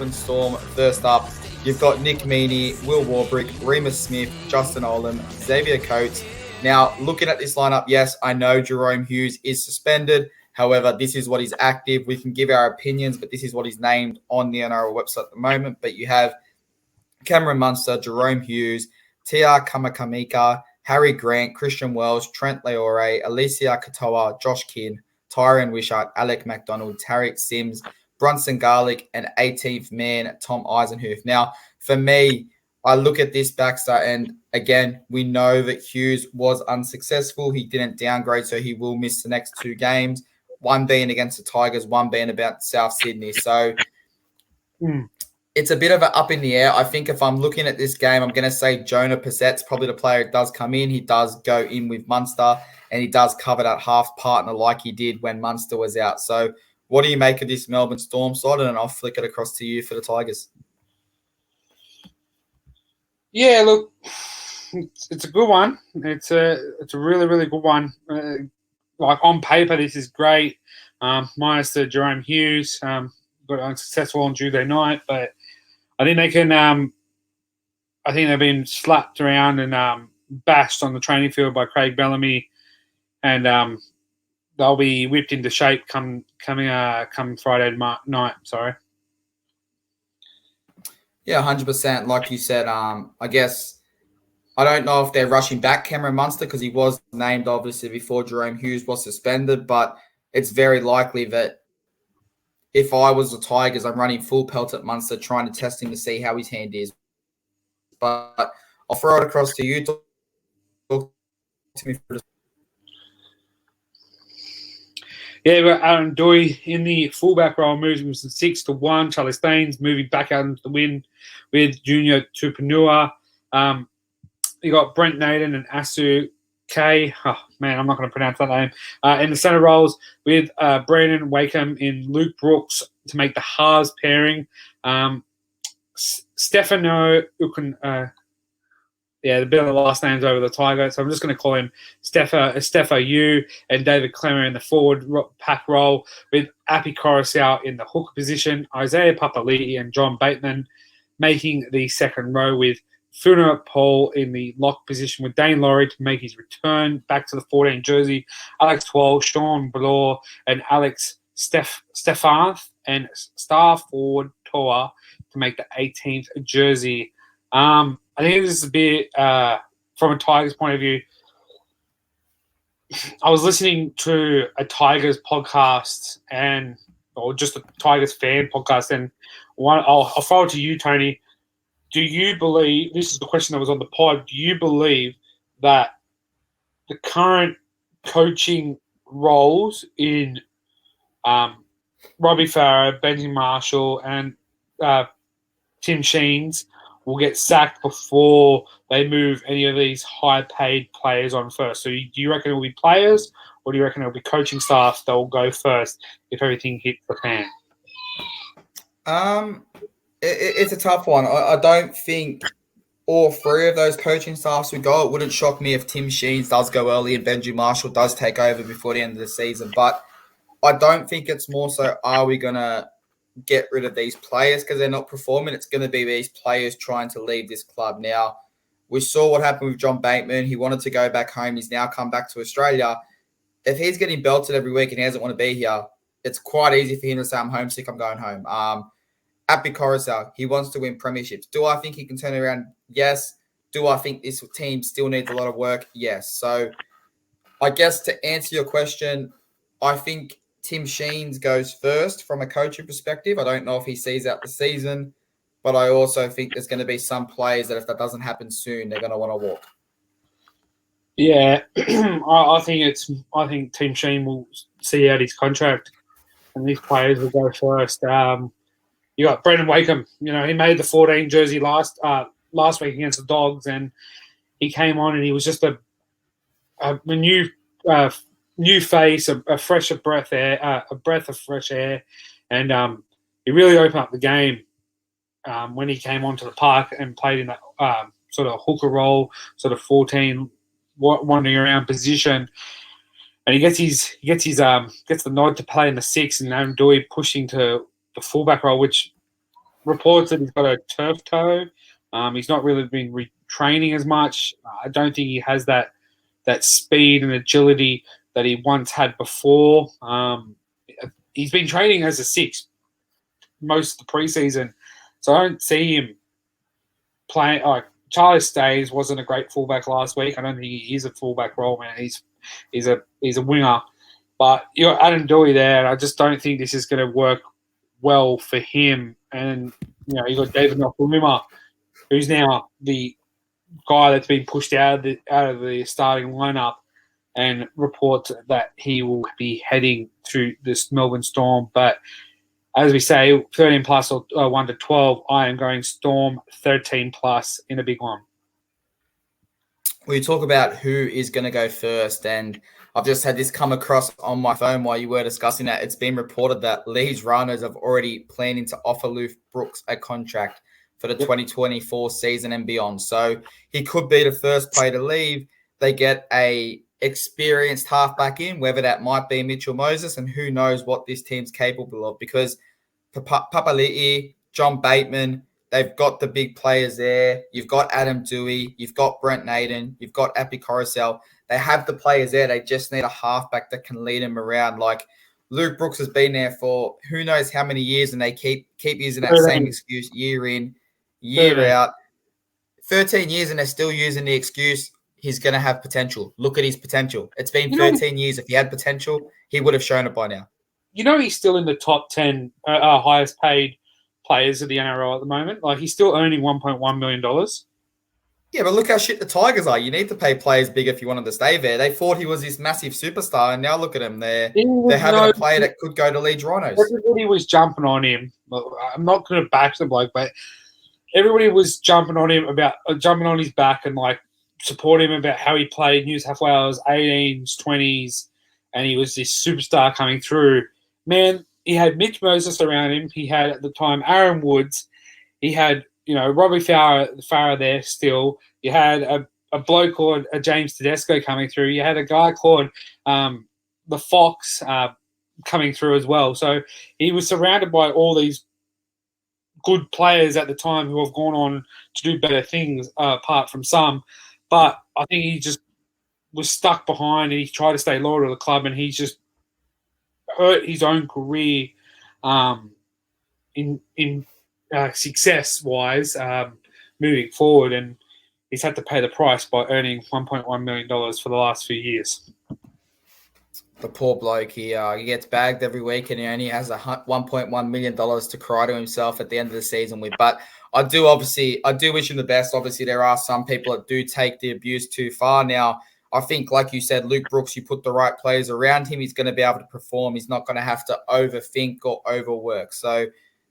Melbourne Storm. First up, you've got Nick Meaney, Will Warbrick, Remus Smith, Justin Olam, Xavier Coates. Now, looking at this lineup, yes, I know Jerome Hughes is suspended. However, this is what is active. We can give our opinions, but this is what is named on the NRL website at the moment. But you have Cameron Munster, Jerome Hughes, Tia Kamakamika, Harry Grant, Christian Wells, Trent Leore, Alicia Katoa, Josh Kinn, Tyron Wishart, Alec McDonald, Tariq Sims, Bronson Garlick, and 18th man, Tom Eisenhuth. Now, for me, I look at this, Baxter, and again, we know that Hughes was unsuccessful. He didn't downgrade, so he will miss the next 2 games, one being against the Tigers, one being about South Sydney. So it's a bit of an up in the air. I think if I'm looking at this game, I'm going to say Jonah Passet's probably the player who does come in. He does go in with Munster, and he does cover that half partner like he did when Munster was out. So what do you make of this Melbourne Storm side? And I'll flick it across to you for the Tigers. Yeah, look, it's a good one. It's a really, really good one. Like on paper, this is great. Minus the Jerome Hughes, got unsuccessful on Tuesday night, but I think they can. I think they've been slapped around and bashed on the training field by Craig Bellamy, and they'll be whipped into shape come Friday night. Sorry. Yeah, 100%. Like you said, I guess I don't know if they're rushing back Cameron Munster because he was named obviously before Jerome Hughes was suspended, but it's very likely that if I was the Tigers, I'm running full pelt at Munster trying to test him to see how his hand is. But I'll throw it across to you. Talk to me for Yeah, we've got Aaron Doi in the fullback role, moving from 6 to 1. Charlie Staines moving back out into the win with Junior Tupanua. You got Brent Naden and Asu K. Oh, man, I'm not going to pronounce that name. In the centre roles with Brandon Wakeham in Luke Brooks to make the halves pairing. Stefano Ukun. The bit of the last names over the Tiger, so I'm just going to call him Stefo U and David Clemmer in the forward pack role with Api Coruscant in the hooker position, Isaiah Papali'i and John Bateman making the second row with Funa Paul in the lock position with Dane Laurie to make his return back to the 14 jersey, Alex Twall, Sean Bloor and Alex Stefanth and star forward Toa to make the 18th jersey. I think this is a bit, from a Tigers point of view, I was listening to a Tigers podcast or just a Tigers fan podcast, and I'll throw it to you, Tony. Do you believe, this is the question that was on the pod, do you believe that the current coaching roles in Robbie Farah, Benji Marshall, and Tim Sheens will get sacked before they move any of these high-paid players on first? So do you reckon it will be players, or do you reckon it will be coaching staff that will go first if everything hits the fan? It's a tough one. I don't think all 3 of those coaching staffs would go. It wouldn't shock me if Tim Sheens does go early and Benji Marshall does take over before the end of the season. But I don't think it's more so, are we going to get rid of these players because they're not performing? It's going to be these players trying to leave this club. Now, we saw what happened with John Bateman. He wanted to go back home. He's now come back to Australia. If he's getting belted every week and he doesn't want to be here, it's quite easy for him to say, I'm homesick, I'm going home. Api Coruscant, he wants to win premierships. Do I think he can turn it around? Yes. Do I think this team still needs a lot of work? Yes. So I guess to answer your question, I think Tim Sheens goes first from a coaching perspective. I don't know if he sees out the season, but I also think there's going to be some players that if that doesn't happen soon, they're going to want to walk. Yeah, I think Tim Sheen will see out his contract, and these players will go first. You got Brendan Wakeham. You know, he made the 14 jersey last week against the Dogs, and he came on and he was just a new face, a fresher breath air, a breath of fresh air, and he really opened up the game when he came onto the park and played in that sort of hooker role, sort of 14 wandering around position, and he gets the nod to play in the 6, and Aaron Doi pushing to the fullback role, which reports that he's got a turf toe. He's not really been retraining as much. I don't think he has that speed and agility that he once had before. He's been training as a 6 most of the preseason, so I don't see him playing. Charlie Stays wasn't a great fullback last week. I don't think he is a fullback role man. He's a winger, but you got Adam Doughty there, and I just don't think this is going to work well for him. And you got David Nokulima, who's now the guy that's been pushed out of the starting lineup, and reports that he will be heading to this Melbourne Storm. But as we say, 13 plus or 1 to 12, I am going Storm 13 plus in a big one. We talk about who is going to go first, and I've just had this come across on my phone while you were discussing that. It's been reported that Leeds Rhinos have already planning to offer Luke Brooks a contract for the 2024 season and beyond. So he could be the first player to leave. They get a experienced halfback in, whether that might be Mitchell Moses, and who knows what this team's capable of, because Papali'i, John Bateman, they've got the big players there. You've got Adam Doughty, you've got Brent Naden, you've got Api Coruscant. They have the players there. They just need a halfback that can lead them around. Like Luke Brooks has been there for who knows how many years, and they keep using that same excuse year in, year out. 13 years, and they're still using the excuse he's going to have potential. Look at his potential. It's been 13 years. If he had potential, he would have shown it by now. He's still in the top 10 highest paid players of the NRL at the moment. Like, he's still earning $1.1 million. Yeah, but look how shit the Tigers are. You need to pay players big if you wanted to stay there. They thought he was this massive superstar, and now look at him. They're having a player that could go to Leeds Rhinos. Everybody was jumping on him. I'm not going to bash the bloke, but everybody was jumping on him jumping on his back and like support him about how he played New South Wales 18s, 20s, and he was this superstar coming through. Man, he had Mitch Moses around him. He had at the time Aaron Woods. He had Robbie Farah there still. You had a bloke called James Tedesco coming through. You had a guy called the Fox coming through as well. So he was surrounded by all these good players at the time who have gone on to do better things, apart from some. But I think he just was stuck behind, and he tried to stay loyal to the club, and he's just hurt his own career in success-wise moving forward, and he's had to pay the price by earning $1.1 million for the last few years. The poor bloke, he gets bagged every week, and he only has $1.1 million to cry to himself at the end of the season with. But I do wish him the best. Obviously, there are some people that do take the abuse too far. Now, I think, like you said, Luke Brooks, you put the right players around him, he's going to be able to perform. He's not going to have to overthink or overwork. So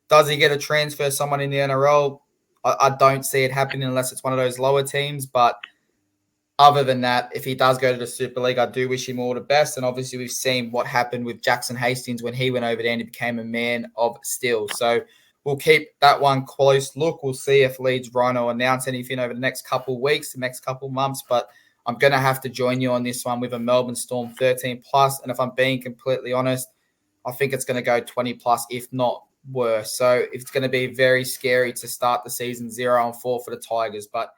does he get a transfer someone in the NRL? I don't see it happening unless it's one of those lower teams. But other than that, if he does go to the Super League, I do wish him all the best. And obviously, we've seen what happened with Jackson Hastings when he went over there and he became a man of steel. So we'll keep that one close look. We'll see if Leeds Rhino announce anything over the next couple of weeks, the next couple of months. But I'm going to have to join you on this one with a Melbourne Storm 13 plus. And if I'm being completely honest, I think it's going to go 20 plus, if not worse. So it's going to be very scary to start the season 0-4 for the Tigers. But